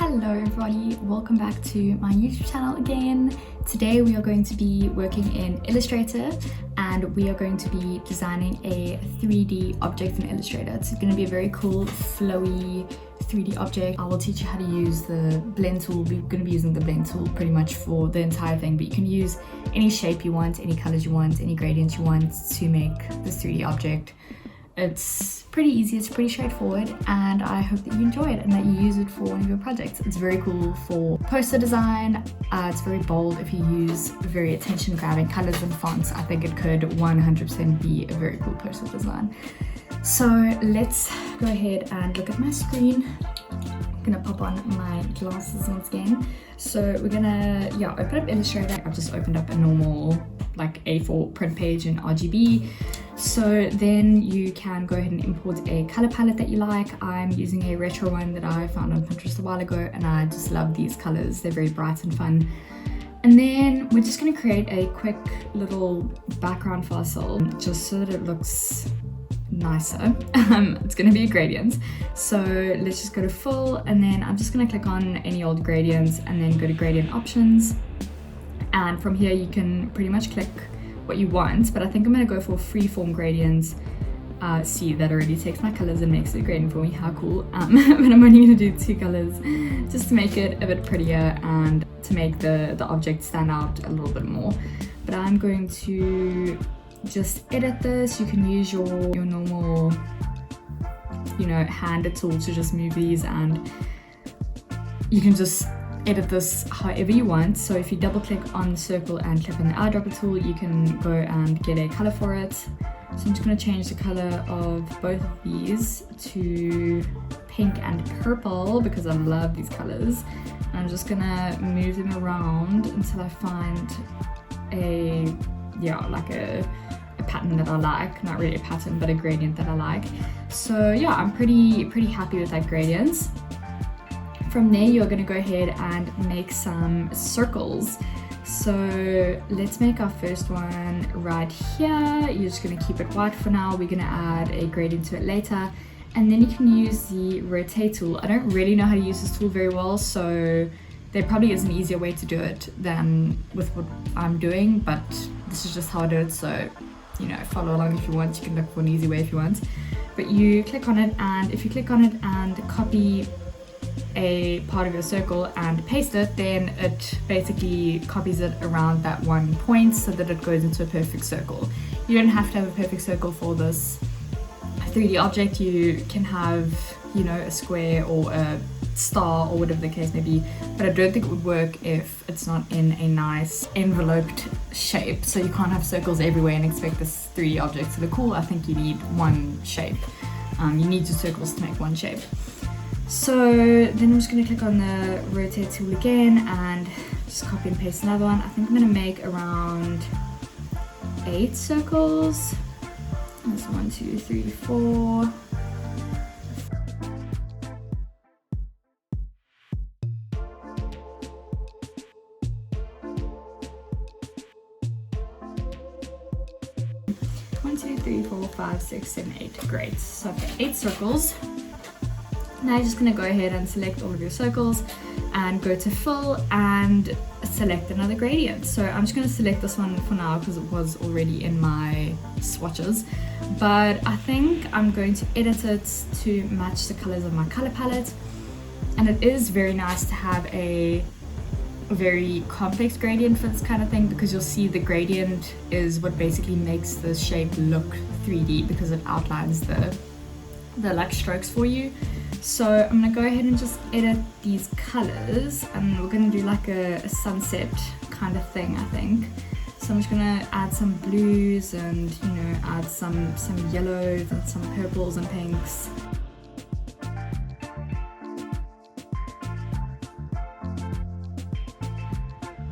Hello everybody, welcome back to my YouTube channel again. Today we are going to be working in Illustrator and we are going to be designing a 3D object in Illustrator. It's going to be a very cool, flowy 3D object. I will teach you how to use the blend tool. We're going to be using the blend tool pretty much for the entire thing, but you can use any shape you want, any colors you want, any gradients you want to make this 3D object. It's pretty easy, it's pretty straightforward, and I hope that you enjoy it and that you use it for one of your projects. It's very cool for poster design. It's very bold. If you use very attention-grabbing colors and fonts, I think it could 100% be a very cool poster design. So let's go ahead and look at my screen. I'm gonna pop on my glasses once again. So we're gonna, open up Illustrator. I've just opened up a normal like A4 print page in RGB. So then you can go ahead and import a color palette that you like. I'm using a retro one that I found on Pinterest a while ago, and I just love these colors. They're very bright and fun. And then we're just gonna create a quick little background for ourselves, just so that it looks nicer. It's gonna be a gradient. So let's just go to full, and then I'm just gonna click on any old gradients and then go to gradient options. And from here you can pretty much click what you want, but I think I'm gonna go for freeform gradients. See, that already takes my colors and makes it a gradient for me. How cool. But I'm only gonna do 2 colors just to make it a bit prettier and to make the object stand out a little bit more. But I'm going to just edit this. You can use your normal, hand tool to just move these, and you can just edit this however you want. So if you double click on the circle and click on the eyedropper tool, you can go and get a color for it. So I'm just going to change the color of both of these to pink and purple because I love these colors. And I'm just going to move them around until I find a pattern that I like. Not really a pattern, but a gradient that I like. So yeah, I'm pretty happy with that gradient. From there, you're going to go ahead and make some circles. So let's make our first one right here. You're just going to keep it white for now. We're going to add a gradient to it later. And then you can use the rotate tool. I don't really know how to use this tool very well, so there probably is an easier way to do it than with what I'm doing, but this is just how I do it. So, follow along if you want. You can look for an easy way if you want. But you click on it, and if you click on it and copy a part of your circle and paste it, then it basically copies it around that one point so that it goes into a perfect circle. You don't have to have a perfect circle for this 3D object. You can have, a square or a star or whatever the case may be, but I don't think it would work if it's not in a nice enveloped shape. So you can't have circles everywhere and expect this 3D object to look cool. I think you need one shape. You need 2 circles to make one shape. So then I'm just going to click on the rotate tool again and just copy and paste another one. I think I'm going to make around 8 circles. That's 1, 2, 3, 4. 1, 2, 3, 4, 5, 6, 7, 8. Great. So I've got 8 circles. Now you're just going to go ahead and select all of your circles and go to fill and select another gradient. So I'm just going to select this one for now because it was already in my swatches, but I think I'm going to edit it to match the colors of my color palette. And it is very nice to have a very complex gradient for this kind of thing, because you'll see the gradient is what basically makes the shape look 3D because it outlines the like strokes for you. So I'm gonna go ahead and just edit these colors, and we're gonna do like a sunset kind of thing, I think. So I'm just gonna add some blues and add some yellows and some purples and pinks.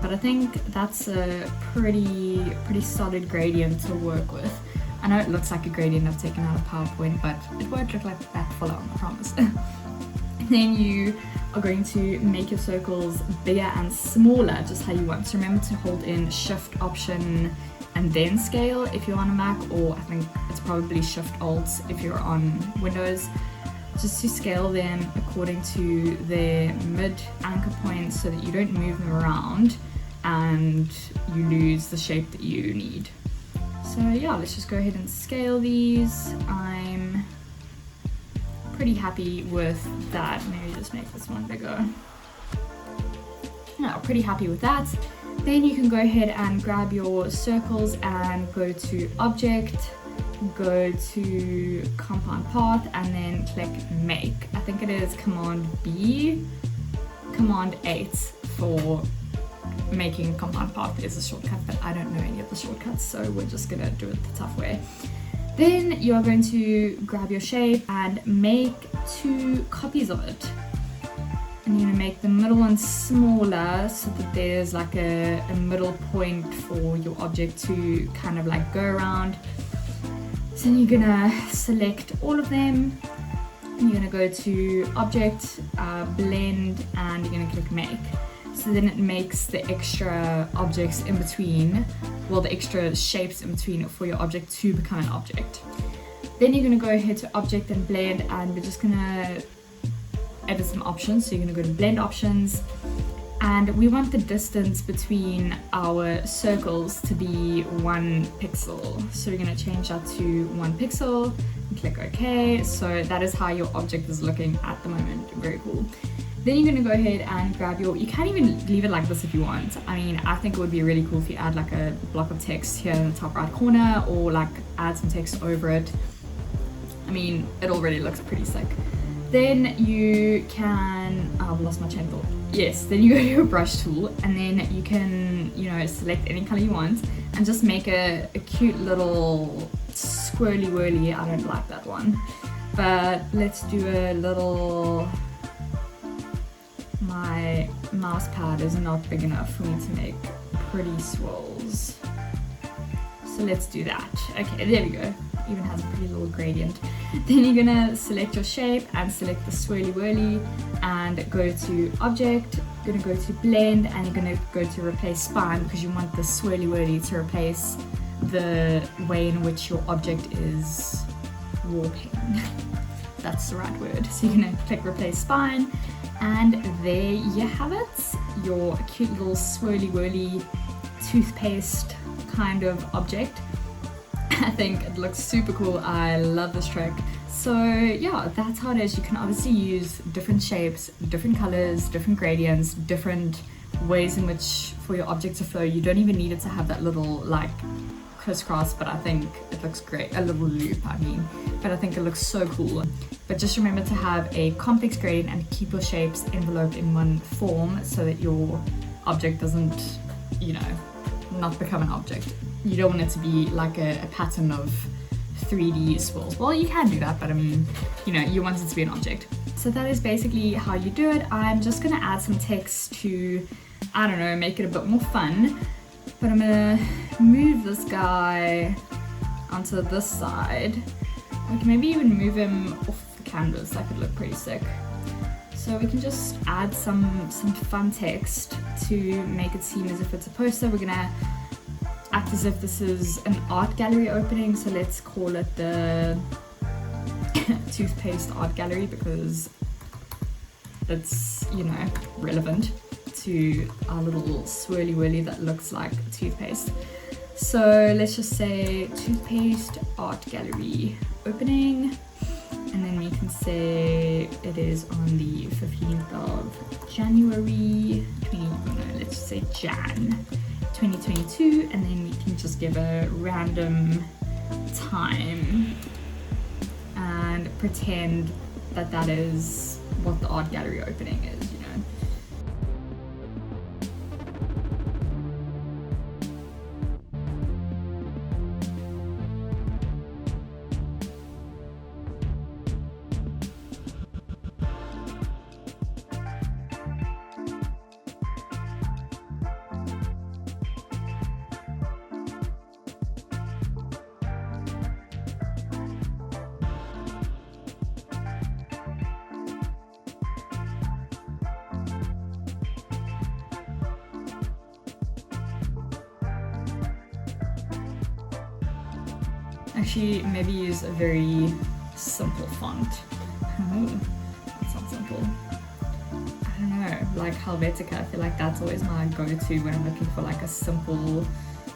But I think that's a pretty solid gradient to work with. I know it looks like a gradient I've taken out of PowerPoint, but it won't look like that full on, I promise. And then you are going to make your circles bigger and smaller, just how you want. So remember to hold in Shift, Option, and then Scale if you're on a Mac, or I think it's probably Shift, Alt if you're on Windows. just to scale them according to their mid anchor points so that you don't move them around and you lose the shape that you need. So yeah, let's just go ahead and scale these. I'm pretty happy with that. Maybe just make this one bigger. Yeah, pretty happy with that. Then you can go ahead and grab your circles and go to Object, go to Compound Path, and then click Make. I think it is Command B, Command 8 for making compound path is a shortcut, but I don't know any of the shortcuts, so we're just gonna do it the tough way. Then you are going to grab your shape and make 2 copies of it. And you're gonna make the middle one smaller so that there's like a middle point for your object to kind of like go around. So then you're gonna select all of them. And you're gonna go to Object, Blend, and you're gonna click Make. So then it makes the extra objects in between, well, the extra shapes in between for your object to become an object. Then you're going to go ahead to Object and Blend, and we're just going to edit some options. So you're going to go to Blend Options, and we want the distance between our circles to be 1 pixel. So we're going to change that to 1 pixel and click OK. So that is how your object is looking at the moment. Very cool. Then you're going to go ahead and grab your, you can't even leave it like this if you want. I mean, I think it would be really cool if you add like a block of text here in the top right corner, or like add some text over it. I mean, it already looks pretty sick. Then you can, I've lost my chain of thought. Yes, then you go to your brush tool, and then you can, you know, select any color you want and just make a cute little swirly whirly. I don't like that one, but let's do a little, my mouse pad is not big enough for me to make pretty swirls. So let's do that. Okay, there we go. Even has a pretty little gradient. Then you're gonna select your shape and select the swirly whirly and go to Object, you're gonna go to Blend, and you're gonna go to Replace Spine because you want the swirly whirly to replace the way in which your object is warping. That's the right word. So you're gonna click Replace Spine, and there you have it, your cute little swirly whirly toothpaste kind of object. I think it looks super cool. I love this trick. So yeah, that's how it is. You can obviously use different shapes, different colors, different gradients, different ways in which for your object to flow. You don't even need it to have that little like crisscross, but I think it looks great. A little loop, I mean, but I think it looks so cool. But just remember to have a complex gradient and keep your shapes enveloped in one form so that your object doesn't, you know, not become an object. You don't want it to be like a pattern of 3D swirls. Well, you can do that, but I mean, you know, you want it to be an object. So that is basically how you do it. I'm just gonna add some text to, I don't know, make it a bit more fun. But I'm gonna move this guy onto this side. We can maybe even move him off the canvas. That could look pretty sick. So we can just add some fun text to make it seem as if it's a poster. We're gonna act as if this is an art gallery opening. So let's call it the toothpaste art gallery because it's, you know, relevant to our little swirly whirly that looks like toothpaste. So let's just say toothpaste art gallery opening, and then we can say it is on the 15th of January, let's just say Jan 2022, and then we can just give a random time and pretend that that is what the art gallery opening is, you know. Actually, maybe use a very simple font. Oh, that's not simple. I don't know, like Helvetica, I feel like that's always my go-to when I'm looking for like a simple,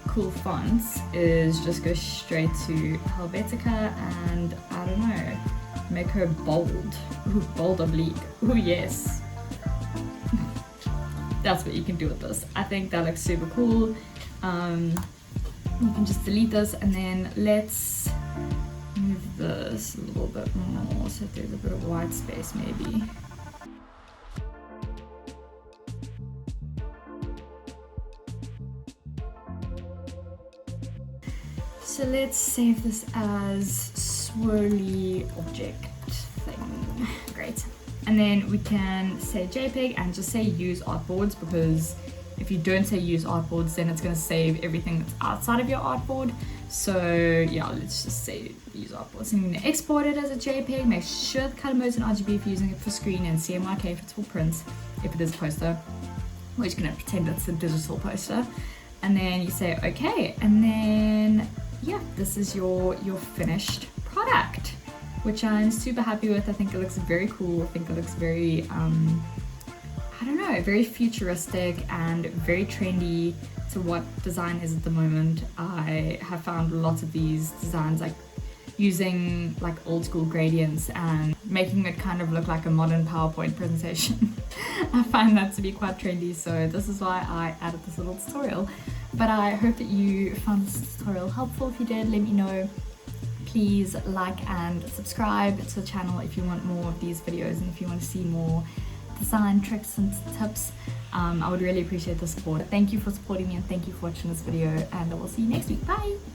cool font, is just go straight to Helvetica and, I don't know, make her bold. Ooh, bold oblique. Ooh, yes. That's what you can do with this. I think that looks super cool. You can just delete this, and then let's move this a little bit more so there's a bit of white space maybe. So let's save this as swirly object thing. Great. And then we can say JPEG and just say use artboards, because if you don't say use artboards, then it's going to save everything that's outside of your artboard. So yeah, let's just say use artboards. And I'm going to export it as a JPEG. Make sure the color mode's in RGB if you're using it for screen, and CMYK if it's for print, if it is a poster. We're just going to pretend it's a digital poster. And then you say okay, and then yeah, this is your finished product, which I'm super happy with. I think it looks very cool. I think it looks very I don't know, very futuristic and very trendy to what design is at the moment. I have found lots of these designs like using like old school gradients and making it kind of look like a modern PowerPoint presentation. I find that to be quite trendy, so this is why I added this little tutorial. But I hope that you found this tutorial helpful. If you did, let me know. Please like and subscribe to the channel if you want more of these videos, and if you want to see more design tricks and tips. I would really appreciate the support. Thank you for supporting me, and thank you for watching this video, and I will see you next week. Bye!